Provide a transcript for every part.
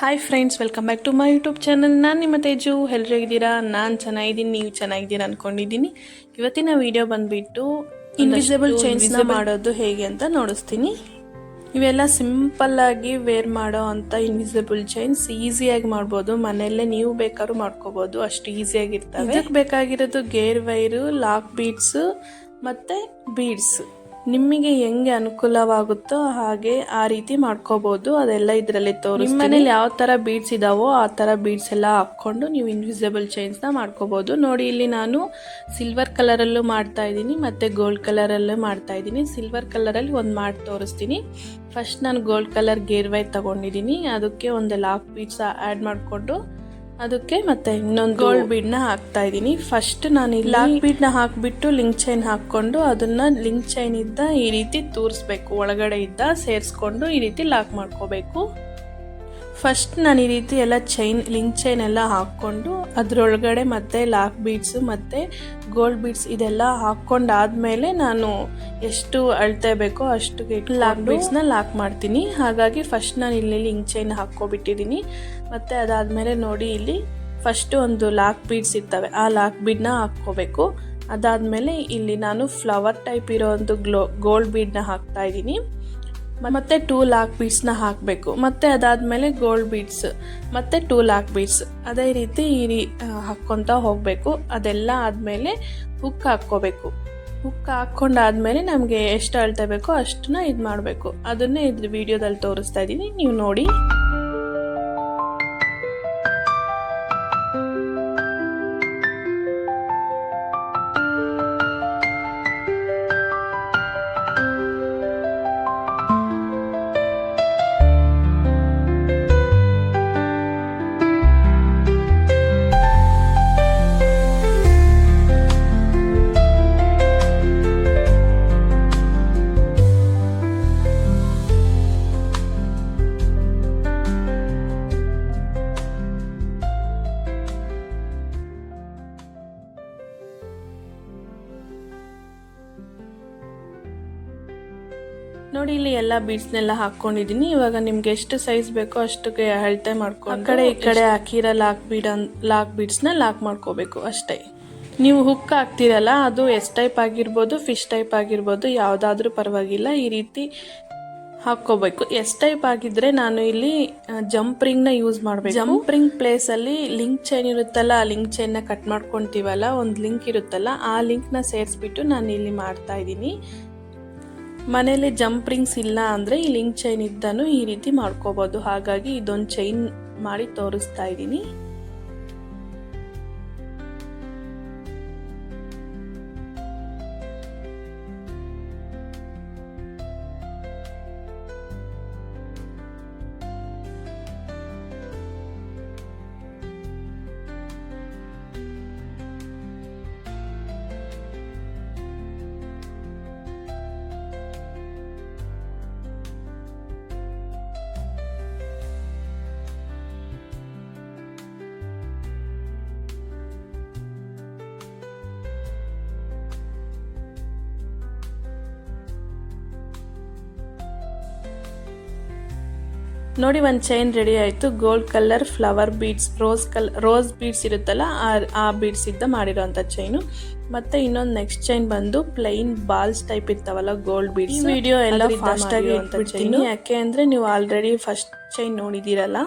Hi friends, welcome back to my YouTube channel. ನಾನು ನಿಮ್ಮ ತೇಜು. ಎಲ್ಲರೂ ಹೇಗಿದ್ದೀರಾ? ನಾನು ಚೆನ್ನಾಗಿದ್ದೀನಿ, ನೀವು ಚೆನ್ನಾಗಿದ್ದೀರಾ ಅಂದ್ಕೊಂಡಿದ್ದೀನಿ. ಇವತ್ತಿನ ವಿಡಿಯೋ ಬಂದುಬಿಟ್ಟು ಇನ್ವಿಸಿಬಲ್ ಚೈನ್ಸ್ನ ಮಾಡೋದು ಹೇಗೆ ಅಂತ ನೋಡಿಸ್ತೀನಿ. ಇವೆಲ್ಲ ಸಿಂಪಲ್ಲಾಗಿ ವೇರ್ ಮಾಡೋ ಅಂಥ ಇನ್ವಿಸಿಬಲ್ ಚೈನ್ಸ್ ಈಸಿಯಾಗಿ ಮಾಡ್ಬೋದು. ಮನೆಯಲ್ಲೇ ನೀವು ಬೇಕಾದ್ರೂ ಮಾಡ್ಕೋಬೋದು, ಅಷ್ಟು ಈಸಿಯಾಗಿರ್ತವೆ. ಇದಕ್ಕೆ ಬೇಕಾಗಿರೋದು ಗೇರ್ ವೈರು, ಲಾಕ್ ಬೀಡ್ಸು ಮತ್ತು ಬೀಡ್ಸ್. ನಿಮಗೆ ಹೆಂಗೆ ಅನುಕೂಲವಾಗುತ್ತೋ ಹಾಗೆ ಆ ರೀತಿ ಮಾಡ್ಕೋಬಹುದು. ಅದೆಲ್ಲ ಇದರಲ್ಲಿ ತೋರಿಸ್ತೀನಿ. ನಿಮ್ಮ ಮನೇಲಿ ಯಾವ ಥರ ಬೀಡ್ಸ್ ಇದಾವೋ ಆ ಥರ ಬೀಡ್ಸ್ ಎಲ್ಲ ಹಾಕ್ಕೊಂಡು ನೀವು ಇನ್ವಿಸಿಬಲ್ ಚೈನ್ಸ್ನ ಮಾಡ್ಕೋಬಹುದು. ನೋಡಿ, ಇಲ್ಲಿ ನಾನು ಸಿಲ್ವರ್ ಕಲರಲ್ಲೂ ಮಾಡ್ತಾ ಇದ್ದೀನಿ ಮತ್ತು ಗೋಲ್ಡ್ ಕಲರಲ್ಲೂ ಮಾಡ್ತಾ ಇದ್ದೀನಿ. ಸಿಲ್ವರ್ ಕಲರಲ್ಲಿ ಒಂದು ಮಾಡಿ ತೋರಿಸ್ತೀನಿ. ಫಸ್ಟ್ ನಾನು ಗೋಲ್ಡ್ ಕಲರ್ ಗೇರ್ ವೈರ್ ತಗೊಂಡಿದ್ದೀನಿ. ಅದಕ್ಕೆ ಒಂದು ಲಾಕ್ ಬೀಡ್ಸ್ ಆ್ಯಡ್ ಮಾಡಿಕೊಂಡು ಅದಕ್ಕೆ ಮತ್ತೆ ಇನ್ನೊಂದು ಗೋಲ್ಡ್ ಬೀಡ್ನ ಹಾಕ್ತಾ ಇದ್ದೀನಿ. ಫಸ್ಟ್ ನಾನು ಈ ಲಾಕ್ ಬೀಡ್ನ ಹಾಕ್ಬಿಟ್ಟು ಲಿಂಕ್ ಚೈನ್ ಹಾಕ್ಕೊಂಡು ಅದನ್ನ ಲಿಂಕ್ ಚೈನ್ ಇದ್ದ ಈ ರೀತಿ ತೂರಿಸ್ಬೇಕು. ಒಳಗಡೆ ಇದ್ದ ಸೇರಿಸ್ಕೊಂಡು ಈ ರೀತಿ ಲಾಕ್ ಮಾಡ್ಕೋಬೇಕು. ಫಸ್ಟ್ ನಾನು ಈ ರೀತಿ ಎಲ್ಲ ಲಿಂಕ್ ಚೈನ್ ಎಲ್ಲ ಹಾಕ್ಕೊಂಡು ಅದರೊಳಗಡೆ ಮತ್ತೆ ಲಾಕ್ ಬೀಡ್ಸು ಮತ್ತು ಗೋಲ್ಡ್ ಬೀಡ್ಸ್ ಇದೆಲ್ಲ ಹಾಕ್ಕೊಂಡಾದ್ಮೇಲೆ ನಾನು ಎಷ್ಟು ಅಳ್ತೆ ಬೇಕೋ ಅಷ್ಟು ಲಾಕ್ ಬೀಡ್ಸ್ನ ಲಾಕ್ ಮಾಡ್ತೀನಿ. ಹಾಗಾಗಿ ಫಸ್ಟ್ ನಾನು ಇಲ್ಲಿ ಲಿಂಕ್ ಚೈನ್ ಹಾಕ್ಕೊಬಿಟ್ಟಿದ್ದೀನಿ. ಮತ್ತು ಅದಾದಮೇಲೆ ನೋಡಿ, ಇಲ್ಲಿ ಫಸ್ಟು ಒಂದು ಲಾಕ್ ಬೀಡ್ಸ್ ಇರ್ತವೆ, ಆ ಲಾಕ್ ಬೀಡ್ನ ಹಾಕ್ಕೋಬೇಕು. ಅದಾದಮೇಲೆ ಇಲ್ಲಿ ನಾನು ಫ್ಲವರ್ ಟೈಪ್ ಇರೋ ಒಂದು ಗೋಲ್ಡ್ ಬೀಡ್ನ ಹಾಕ್ತಾ ಇದ್ದೀನಿ. ಮತ್ತು 2 ಲಾಕ್ ಬೀಡ್ಸ್ನ ಹಾಕಬೇಕು. ಮತ್ತು ಅದಾದಮೇಲೆ ಗೋಲ್ಡ್ ಬೀಡ್ಸ್ ಮತ್ತು 2 ಲಾಕ್ ಬೀಡ್ಸ್ ಅದೇ ರೀತಿ ಹಾಕ್ಕೊತಾ ಹೋಗಬೇಕು. ಅದೆಲ್ಲ ಆದಮೇಲೆ ಹುಕ್ ಹಾಕ್ಕೋಬೇಕು. ಹುಕ್ ಹಾಕ್ಕೊಂಡಾದ್ಮೇಲೆ ನಮಗೆ ಎಷ್ಟು ಅಳ್ತಾ ಬೇಕೋ ಅಷ್ಟನ್ನ ಇದು ಮಾಡಬೇಕು. ಅದನ್ನೇ ಇದ್ರ ವಿಡಿಯೋದಲ್ಲಿ ತೋರಿಸ್ತಾ ಇದ್ದೀನಿ, ನೀವು ನೋಡಿ. ನೋಡಿ, ಇಲ್ಲಿ ಎಲ್ಲ ಬೀಡ್ಸ್ನೆಲ್ಲ ಹಾಕ್ಕೊಂಡಿದ್ದೀನಿ. ಇವಾಗ ನಿಮ್ಗೆ ಎಷ್ಟು ಸೈಜ್ ಬೇಕೋ ಅಷ್ಟಕ್ಕೆ ಅಳತೆ ಮಾಡ್ಕೊಂಡು ಆ ಕಡೆ ಈ ಕಡೆ ಹಾಕಿರೋ ಲಾಕ್ ಬೀಡ್ಸ್ನ ಲಾಕ್ ಮಾಡ್ಕೋಬೇಕು ಅಷ್ಟೇ. ನೀವು ಹುಕ್ ಹಾಕ್ತಿರಲ್ಲ, ಅದು ಎಸ್ ಟೈಪ್ ಆಗಿರ್ಬೋದು, ಫಿಶ್ ಟೈಪ್ ಆಗಿರ್ಬೋದು, ಯಾವುದಾದ್ರೂ ಪರವಾಗಿಲ್ಲ, ಈ ರೀತಿ ಹಾಕ್ಕೋಬೇಕು. ಎಸ್ ಟೈಪ್ ಆಗಿದ್ರೆ ನಾನು ಇಲ್ಲಿ ಜಂಪ್ ರಿಂಗ್ನ ಯೂಸ್ ಮಾಡಬೇಕು. ಜಂಪ್ ರಿಂಗ್ ಪ್ಲೇಸಲ್ಲಿ ಲಿಂಕ್ ಚೈನ್ ಇರುತ್ತಲ್ಲ, ಆ ಲಿಂಕ್ ಚೈನ್ನ ಕಟ್ ಮಾಡ್ಕೊತೀವಲ್ಲ, ಒಂದು ಲಿಂಕ್ ಇರುತ್ತಲ್ಲ, ಆ ಲಿಂಕ್ನ ಸೇರಿಸ್ಬಿಟ್ಟು ನಾನು ಇಲ್ಲಿ ಮಾಡ್ತಾ ಇದ್ದೀನಿ. ಮನೇಲಿ ಜಂಪ್ ರಿಂಗ್ಸ್ ಇಲ್ಲ ಅಂದರೆ ಈ ಲಿಂಕ್ ಚೈನ್ ಇದ್ದನು ಈ ರೀತಿ ಮಾಡ್ಕೋಬೋದು. ಹಾಗಾಗಿ ಇದೊಂದು ಚೈನ್ ಮಾಡಿ ತೋರಿಸ್ತಾ ಇದ್ದೀನಿ. ನೋಡಿ, ಒಂದು ಚೈನ್ ರೆಡಿ ಆಯಿತು. Gold colour flower beads, rose beads ಇರುತ್ತಲ್ಲ, ಆ ಬೀಡ್ಸ್ ಇದ್ದ ಮಾಡಿರೋಂಥ ಚೈನು. ಮತ್ತೆ ಇನ್ನೊಂದು ನೆಕ್ಸ್ಟ್ ಚೈನ್ ಬಂದು ಪ್ಲೈನ್ ಬಾಲ್ಸ್ ಟೈಪ್ ಇರ್ತಾವಲ್ಲ, ಗೋಲ್ಡ್ ಬೀಡ್ಸ್. ಈ ವಿಡಿಯೋ ಎಲ್ಲ ಫಾಸ್ಟ್ ಆಗಿ ಚೈನ್, ಯಾಕೆ ಅಂದರೆ ನೀವು ಆಲ್ರೆಡಿ ಫಸ್ಟ್ ಚೈನ್ ನೋಡಿದ್ದೀರಲ್ಲ,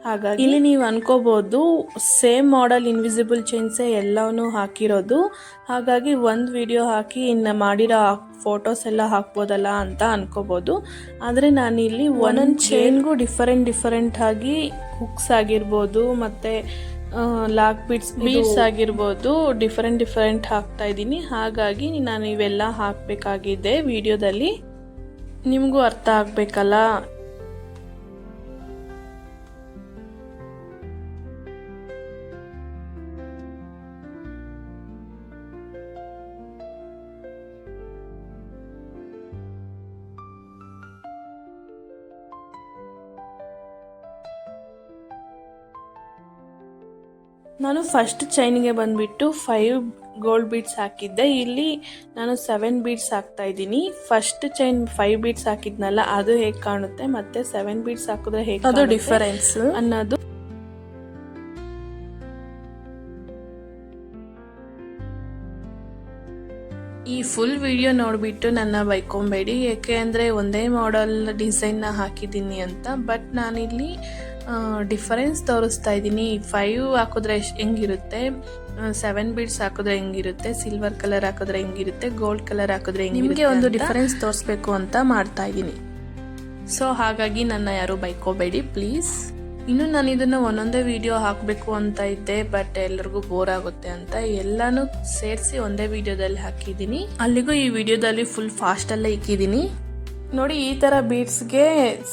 ಹಾಗಾಗಿ ಇಲ್ಲಿ ನೀವು ಅನ್ಕೋಬಹುದು ಸೇಮ್ ಮಾಡೆಲ್ ಇನ್ವಿಸಿಬಲ್ ಚೈನ್ಸೇ ಎಲ್ಲವನ್ನೂ ಹಾಕಿರೋದು, ಹಾಗಾಗಿ ಒಂದು ವಿಡಿಯೋ ಹಾಕಿ ಇನ್ನು ಮಾಡಿರೋ ಫೋಟೋಸ್ ಎಲ್ಲ ಹಾಕ್ಬೋದಲ್ಲ ಅಂತ ಅನ್ಕೋಬಹುದು. ಆದರೆ ನಾನು ಇಲ್ಲಿ ಒಂದೊಂದು ಚೈನ್ಗೂ ಡಿಫರೆಂಟ್ ಆಗಿ ಹುಕ್ಸ್ ಆಗಿರ್ಬೋದು ಮತ್ತು ಲಾಕ್ ಬೀಡ್ಸ್ ಆಗಿರ್ಬೋದು ಡಿಫರೆಂಟ್ ಹಾಕ್ತಾ ಇದ್ದೀನಿ. ಹಾಗಾಗಿ ನಾನು ಇವೆಲ್ಲ ಹಾಕಬೇಕಾಗಿದೆ ವಿಡಿಯೋದಲ್ಲಿ, ನಿಮಗೂ ಅರ್ಥ ಆಗಬೇಕಲ್ಲ. ನಾನು ಫಸ್ಟ್ ಚೈನ್ಗೆ ಬಂದುಬಿಟ್ಟು 5 ಗೋಲ್ಡ್ ಬೀಡ್ಸ್ ಹಾಕಿದ್ದೆ. ಇಲ್ಲಿ ನಾನು 7 ಬೀಡ್ಸ್ ಹಾಕ್ತಾ ಇದ್ದೀನಿ. ಫಸ್ಟ್ ಚೈನ್ 5 ಬೀಡ್ಸ್ ಹಾಕಿದ್ನಲ್ಲ, ಅದು ಹೇಗೆ ಕಾಣುತ್ತೆ ಮತ್ತೆ 7 ಬೀಡ್ಸ್ ಹಾಕಿದ್ರೆ ಹೇಗೆ ಅದು ಡಿಫರೆನ್ಸ್ ಅನ್ನೋದು. ಈ ಫುಲ್ ವಿಡಿಯೋ ನೋಡಿಬಿಟ್ಟು ನನ್ನ ಬೈಕೊಂಬೇಡಿ, ಏಕೆ ಅಂದರೆ ಒಂದೇ ಮಾಡೆಲ್ ಡಿಸೈನ್ನ ಹಾಕಿದ್ದೀನಿ ಅಂತ. ಬಟ್ ನಾನಿಲ್ಲಿ ಡಿಫರೆನ್ಸ್ ತೋರಿಸ್ತಾ ಇದ್ದೀನಿ. 5 ಹಾಕಿದ್ರೆ ಹೆಂಗಿರುತ್ತೆ, 7 ಬೀಡ್ಸ್ ಹಾಕಿದ್ರೆ ಹೆಂಗಿರುತ್ತೆ, ಸಿಲ್ವರ್ ಕಲರ್ ಹಾಕಿದ್ರೆ ಹೆಂಗಿರುತ್ತೆ, ಗೋಲ್ಡ್ ಕಲರ್ ಹಾಕಿದ್ರೆ ನಿಮಗೆ ಒಂದು ಡಿಫರೆನ್ಸ್ ತೋರಿಸ್ಬೇಕು ಅಂತ ಮಾಡ್ತಾ ಇದ್ದೀನಿ. ಸೊ ಹಾಗಾಗಿ ನನ್ನ ಯಾರು ಬೈಕೋಬೇಡಿ ಪ್ಲೀಸ್. ಇನ್ನು ನಾನು ಇದನ್ನು ಒಂದೊಂದೇ ವಿಡಿಯೋ ಹಾಕಬೇಕು ಅಂತ ಇದ್ದೆ, ಬಟ್ ಎಲ್ಲರಿಗೂ ಬೋರ್ ಆಗುತ್ತೆ ಅಂತ ಎಲ್ಲಾನು ಸೇರಿಸಿ ಒಂದೇ ವಿಡಿಯೋದಲ್ಲಿ ಹಾಕಿದ್ದೀನಿ. ಅಲ್ಲಿಗೂ ಈ ವಿಡಿಯೋದಲ್ಲಿ ಫುಲ್ ಫಾಸ್ಟಲ್ಲೇ ಇಕ್ಕಿದ್ದೀನಿ. ನೋಡಿ, ಈ ಥರ ಬೀಡ್ಸ್ಗೆ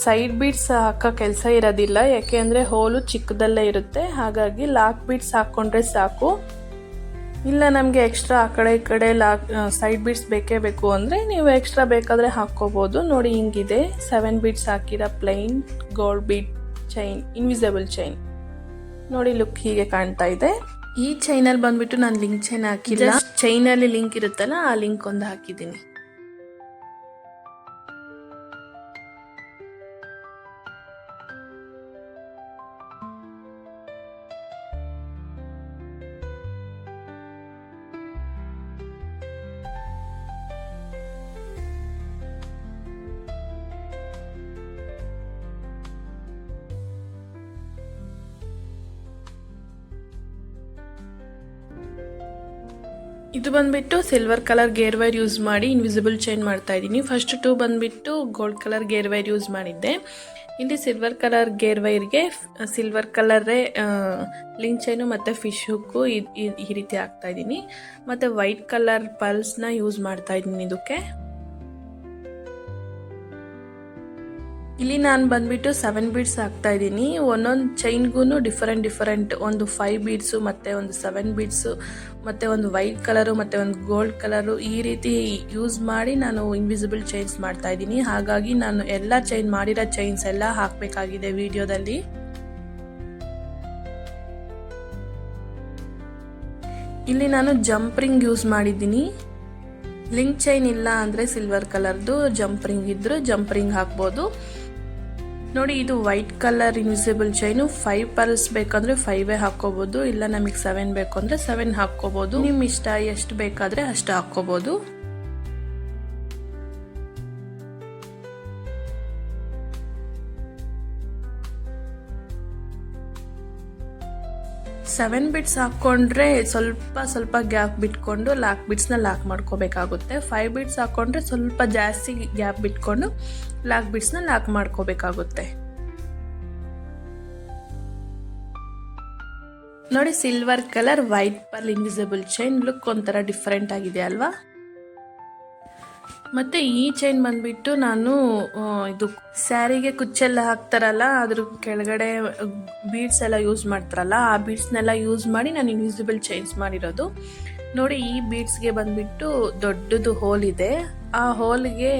ಸೈಡ್ ಬೀಡ್ಸ್ ಹಾಕೋ ಕೆಲಸ ಇರೋದಿಲ್ಲ, ಯಾಕೆ ಅಂದರೆ ಹೋಲು ಚಿಕ್ಕದಲ್ಲೇ ಇರುತ್ತೆ. ಹಾಗಾಗಿ ಲಾಕ್ ಬೀಡ್ಸ್ ಹಾಕ್ಕೊಂಡ್ರೆ ಸಾಕು. ಇಲ್ಲ ನಮಗೆ ಎಕ್ಸ್ಟ್ರಾ ಆ ಕಡೆ ಈ ಕಡೆ ಸೈಡ್ ಬೀಡ್ಸ್ ಬೇಕೇ ಬೇಕು ಅಂದರೆ ನೀವು ಎಕ್ಸ್ಟ್ರಾ ಬೇಕಾದರೆ ಹಾಕ್ಕೋಬೋದು. ನೋಡಿ, ಹಿಂಗಿದೆ 7 ಬೀಡ್ಸ್ ಹಾಕಿರೋ plain gold bead chain, invisible chain. ನೋಡಿ ಲುಕ್ ಹೀಗೆ ಕಾಣ್ತಾ ಇದೆ. ಈ ಚೈನಲ್ಲಿ ಬಂದ್ಬಿಟ್ಟು ನಾನು ಲಿಂಕ್ ಚೈನ್ ಹಾಕಿಲ್ಲ, ಚೈನಲ್ಲಿ ಲಿಂಕ್ ಇರುತ್ತಲ್ಲ ಆ ಲಿಂಕ್ ಒಂದು ಹಾಕಿದ್ದೀನಿ. ಇದು ಬಂದ್ಬಿಟ್ಟು silver colour gear wire use ಮಾಡಿ ಇನ್ವಿಸಿಬಲ್ ಚೈನ್ ಮಾಡ್ತಾ ಇದ್ದೀನಿ. ಫಸ್ಟ್ 2 ಬಂದ್ಬಿಟ್ಟು gold colour gear wire use ಮಾಡಿದ್ದೆ. ಇಲ್ಲಿ ಸಿಲ್ವರ್ ಕಲರ್ ಗೇರ್ ವೈರ್ಗೆ ಸಿಲ್ವರ್ ಕಲರೇ ಲಿಂಕ್ ಚೈನು ಮತ್ತು ಫಿಶ್ ಹುಕ್ಕು ಈ ರೀತಿ ಹಾಕ್ತಾ ಇದ್ದೀನಿ. ಮತ್ತು ವೈಟ್ ಕಲರ್ ಪಲ್ಸ್ನ ಯೂಸ್ ಮಾಡ್ತಾ ಇದ್ದೀನಿ ಇದಕ್ಕೆ. ಇಲ್ಲಿ ನಾನು ಬಂದ್ಬಿಟ್ಟು 7 ಬೀಡ್ಸ್ ಹಾಕ್ತಾ ಇದ್ದೀನಿ. ಒಂದೊಂದು ಚೈನ್ಗೂ ಡಿಫರೆಂಟ್ ಒಂದು 5 ಬೀಡ್ಸು ಮತ್ತು ಒಂದು 7 ಬೀಡ್ಸು ಮತ್ತು ಒಂದು ವೈಟ್ ಕಲರು ಮತ್ತು ಒಂದು ಗೋಲ್ಡ್ ಕಲರು ಈ ರೀತಿ ಯೂಸ್ ಮಾಡಿ ನಾನು ಇನ್ವಿಸಿಬಲ್ ಚೈನ್ಸ್ ಮಾಡ್ತಾ ಇದ್ದೀನಿ. ಹಾಗಾಗಿ ನಾನು ಎಲ್ಲ ಚೈನ್ ಮಾಡಿರೋ ಚೈನ್ಸ್ ಎಲ್ಲ ಹಾಕಬೇಕಾಗಿದೆ ವಿಡಿಯೋದಲ್ಲಿ. ಇಲ್ಲಿ ನಾನು ಜಂಪ್ ರಿಂಗ್ ಯೂಸ್ ಮಾಡಿದ್ದೀನಿ. ಲಿಂಕ್ ಚೈನ್ ಇಲ್ಲ ಅಂದರೆ ಸಿಲ್ವರ್ ಕಲರ್ದು ಜಂಪ್ ರಿಂಗ್ ಇದ್ದರೂ ಜಂಪ್ ರಿಂಗ್ ಹಾಕ್ಬೋದು. ನೋಡಿ, ಇದು white colour invisible chain. 5 pearls ಬೇಕಂದ್ರೆ 5 ಹಾಕ್ಕೋಬಹುದು, ಇಲ್ಲ ನಮಗೆ 7 ಬೇಕು ಅಂದ್ರೆ 7 ಹಾಕ್ಕೋಬಹುದು. ನಿಮ್ಮ ಇಷ್ಟ, ಎಷ್ಟು ಬೇಕಾದ್ರೆ ಅಷ್ಟು ಹಾಕ್ಕೋಬಹುದು. ಸೆವೆನ್ ಬಿಟ್ಸ್ ಹಾಕ್ಕೊಂಡ್ರೆ ಸ್ವಲ್ಪ ಗ್ಯಾಪ್ ಬಿಟ್ಕೊಂಡು ಲಾಕ್ ಬಿಟ್ಸ್ನ ಲಾಕ್ ಮಾಡ್ಕೋಬೇಕಾಗುತ್ತೆ. 5 ಬಿಟ್ಸ್ ಹಾಕ್ಕೊಂಡ್ರೆ ಸ್ವಲ್ಪ ಜಾಸ್ತಿ ಗ್ಯಾಪ್ ಬಿಟ್ಕೊಂಡು ಲಾಕ್ ಬಿಟ್ಸ್ನ ಲಾಕ್ ಮಾಡ್ಕೋಬೇಕಾಗುತ್ತೆ. ನೋಡಿ, silver colour white pearl invisible chain look ಒಂಥರ ಡಿಫ್ರೆಂಟ್ ಆಗಿದೆ ಅಲ್ವಾ. ಮತ್ತು ಈ ಚೈನ್ ಬಂದ್ಬಿಟ್ಟು ನಾನು ಇದು ಸ್ಯಾರಿಗೆ ಕುಚ್ಚೆಲ್ಲ ಹಾಕ್ತಾರಲ್ಲ, ಅದ್ರ ಕೆಳಗಡೆ ಬೀಡ್ಸ್ ಎಲ್ಲ ಯೂಸ್ ಮಾಡ್ತಾರಲ್ಲ, ಆ ಬೀಡ್ಸ್ನೆಲ್ಲ ಯೂಸ್ ಮಾಡಿ ನಾನು ಇನ್ವಿಸಿಬಲ್ ಚೈನ್ಸ್ ಮಾಡಿರೋದು. ನೋಡಿ, ಈ ಬೀಡ್ಸ್ಗೆ ಬಂದ್ಬಿಟ್ಟು ದೊಡ್ಡದು ಹೋಲ್ ಇದೆ. ಆ ಹೋಲ್ಗೆ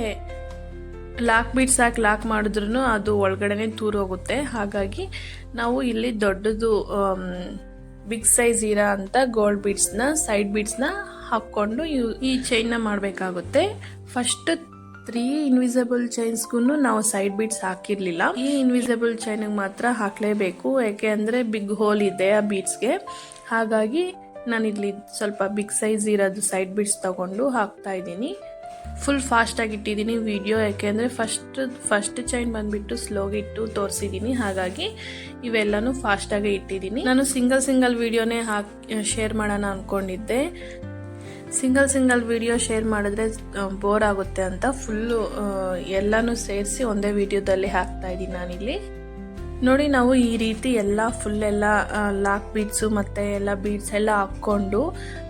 ಲಾಕ್ ಬೀಡ್ಸ್ ಹಾಕಿ ಲಾಕ್ ಮಾಡಿದ್ರೂ ಅದು ಒಳಗಡೆನೆ ತೂರು ಹೋಗುತ್ತೆ. ಹಾಗಾಗಿ ನಾವು ಇಲ್ಲಿ ದೊಡ್ಡದು ಬಿಗ್ ಸೈಜ್ ಇರೋ ಅಂತ ಗೋಲ್ಡ್ ಬೀಡ್ಸ್ನ, ಸೈಡ್ ಬೀಡ್ಸ್ನ ಹಾಕ್ಕೊಂಡು ಈ ಚೈನ್ನ ಮಾಡಬೇಕಾಗುತ್ತೆ. ಫಸ್ಟ್ 3 ಇನ್ವಿಸಿಬಲ್ ಚೈನ್ಸ್ಗೂ ನಾವು ಸೈಡ್ ಬೀಡ್ಸ್ ಹಾಕಿರ್ಲಿಲ್ಲ. ಈ ಇನ್ವಿಸಿಬಲ್ ಚೈನ್ಗೆ ಮಾತ್ರ ಹಾಕಲೇಬೇಕು, ಯಾಕೆ ಅಂದರೆ ಬಿಗ್ ಹೋಲ್ ಇದೆ ಆ ಬೀಡ್ಸ್ಗೆ. ಹಾಗಾಗಿ ನಾನಿಲ್ಲಿ ಸ್ವಲ್ಪ ಬಿಗ್ ಸೈಜ್ ಇರೋದು ಸೈಡ್ ಬೀಡ್ಸ್ ತಗೊಂಡು ಹಾಕ್ತಾ ಇದ್ದೀನಿ. ಫುಲ್ ಫಾಸ್ಟಾಗಿ ಇಟ್ಟಿದ್ದೀನಿ ವಿಡಿಯೋ, ಯಾಕೆಂದರೆ ಫಸ್ಟ್ ಚೈನ್ ಬಂದುಬಿಟ್ಟು ಸ್ಲೋಗಿಟ್ಟು ತೋರಿಸಿದ್ದೀನಿ. ಹಾಗಾಗಿ ಇವೆಲ್ಲನೂ ಫಾಸ್ಟಾಗಿ ಇಟ್ಟಿದ್ದೀನಿ. ನಾನು ಸಿಂಗಲ್ ವಿಡಿಯೋನೇ ಶೇರ್ ಮಾಡೋಣ ಅಂದ್ಕೊಂಡಿದ್ದೆ. ಸಿಂಗಲ್ ವಿಡಿಯೋ ಶೇರ್ ಮಾಡಿದ್ರೆ ಬೋರ್ ಆಗುತ್ತೆ ಅಂತ ಫುಲ್ಲು ಎಲ್ಲನೂ ಸೇರಿಸಿ ಒಂದೇ ವಿಡಿಯೋದಲ್ಲಿ ಹಾಕ್ತಾ ಇದ್ದೀನಿ ನಾನಿಲ್ಲಿ. ನೋಡಿ, ನಾವು ಈ ರೀತಿ ಫುಲ್ ಎಲ್ಲ ಲಾಕ್ ಬೀಡ್ಸು ಮತ್ತು ಎಲ್ಲ ಬೀಡ್ಸ್ ಎಲ್ಲ ಹಾಕ್ಕೊಂಡು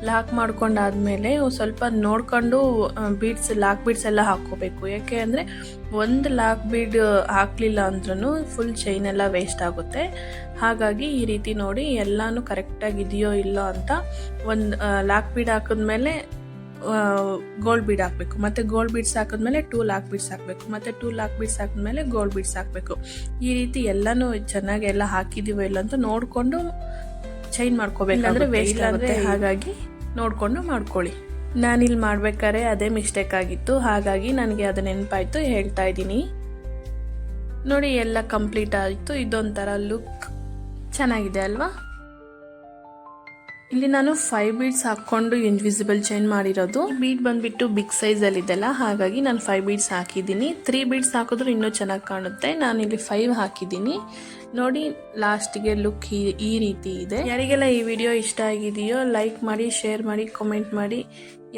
ಲಾಕ್ ಮಾಡ್ಕೊಂಡಾದ್ಮೇಲೆ ಸ್ವಲ್ಪ ನೋಡ್ಕೊಂಡು ಲಾಕ್ ಬೀಡ್ಸ್ ಎಲ್ಲ ಹಾಕ್ಕೋಬೇಕು. ಯಾಕೆ ಅಂದರೆ ಒಂದು ಲಾಕ್ ಬೀಡ್ ಹಾಕಲಿಲ್ಲ ಅಂದ್ರೂ ಫುಲ್ ಚೈನ್ ಎಲ್ಲ ವೇಸ್ಟ್ ಆಗುತ್ತೆ. ಹಾಗಾಗಿ ಈ ರೀತಿ ನೋಡಿ ಎಲ್ಲನೂ ಕರೆಕ್ಟಾಗಿದೆಯೋ ಇಲ್ಲೋ ಅಂತ ಒಂದು ಲಾಕ್ ಬೀಡ್ ಹಾಕಿದ್ಮೇಲೆ ಗೋಲ್ಡ್ ಬೀಡ್ ಹಾಕಬೇಕು, ಮತ್ತು ಗೋಲ್ಡ್ ಬೀಡ್ಸ್ ಹಾಕಿದ್ಮೇಲೆ 2 ಲಾಕ್ ಬೀಡ್ಸ್ ಹಾಕಬೇಕು, ಮತ್ತು 2 ಲಾಕ್ ಬೀಡ್ಸ್ ಹಾಕಿದ್ಮೇಲೆ ಗೋಲ್ಡ್ ಬೀಡ್ಸ್ ಹಾಕಬೇಕು. ಈ ರೀತಿ ಎಲ್ಲನೂ ಚೆನ್ನಾಗಿ ಎಲ್ಲ ಹಾಕಿದೀವೋ ಇಲ್ಲ ಅಂತ ನೋಡಿಕೊಂಡು ಚೈನ್ ಮಾಡ್ಕೋಬೇಕು, ಅಂದರೆ ವೇಸ್ಟ್ ಆಗುತ್ತೆ. ಹಾಗಾಗಿ ನೋಡಿಕೊಂಡು ಮಾಡ್ಕೊಳ್ಳಿ. ನಾನಿಲ್ಲಿ ಮಾಡ್ಬೇಕಾದ್ರೆ ಅದೇ ಮಿಸ್ಟೇಕ್ ಆಗಿತ್ತು, ಹಾಗಾಗಿ ನನಗೆ ಅದು ನೆನಪಾಯಿತು, ಹೇಳ್ತಾ ಇದ್ದೀನಿ. ನೋಡಿ ಎಲ್ಲ ಕಂಪ್ಲೀಟ್ ಆಯಿತು. ಇದೊಂಥರ ಲುಕ್ ಚೆನ್ನಾಗಿದೆ ಅಲ್ವಾ. ಇಲ್ಲಿ ನಾನು 5 ಬೀಡ್ಸ್ ಹಾಕ್ಕೊಂಡು ಇನ್ವಿಸಿಬಲ್ ಚೈನ್ ಮಾಡಿರೋದು. ಬೀಡ್ ಬಂದ್ಬಿಟ್ಟು ಬಿಗ್ ಸೈಜಲ್ಲಿ ಇದೆಲ್ಲ, ಹಾಗಾಗಿ ನಾನು 5 ಬೀಡ್ಸ್ ಹಾಕಿದ್ದೀನಿ. 3 ಬೀಡ್ಸ್ ಹಾಕಿದ್ರು ಇನ್ನೂ ಚೆನ್ನಾಗಿ ಕಾಣುತ್ತೆ. ನಾನಿಲ್ಲಿ 5 ಹಾಕಿದ್ದೀನಿ. ನೋಡಿ ಲಾಸ್ಟ್ಗೆ ಲುಕ್ ಈ ರೀತಿ ಇದೆ. ಯಾರಿಗೆಲ್ಲ ಈ ವಿಡಿಯೋ ಇಷ್ಟ ಆಗಿದೆಯೋ ಲೈಕ್ ಮಾಡಿ, ಶೇರ್ ಮಾಡಿ, ಕಾಮೆಂಟ್ ಮಾಡಿ.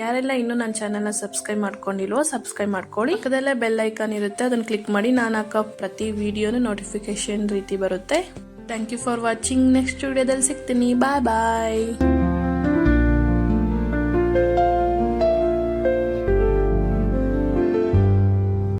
ಯಾರೆಲ್ಲ ಇನ್ನೂ ನನ್ನ ಚಾನಲ್ನ ಸಬ್ಸ್ಕ್ರೈಬ್ ಮಾಡ್ಕೊಂಡಿಲ್ವೋ ಸಬ್ಸ್ಕ್ರೈಬ್ ಮಾಡ್ಕೊಳ್ಳಿ. ಪಕ್ಕದಲ್ಲೇ ಬೆಲ್ ಐಕಾನ್ ಇರುತ್ತೆ, ಅದನ್ನು ಕ್ಲಿಕ್ ಮಾಡಿ. ನಾನು ಹಾಕೋ ಪ್ರತಿ ವಿಡಿಯೋನು ನೋಟಿಫಿಕೇಶನ್ ರೀತಿ ಬರುತ್ತೆ. Thank you for watching. Next ವಿಡಿಯೋದಲ್ಲಿ ಸಿಗ್ತೀನಿ. ಬಾಯ್ ಬಾಯ್.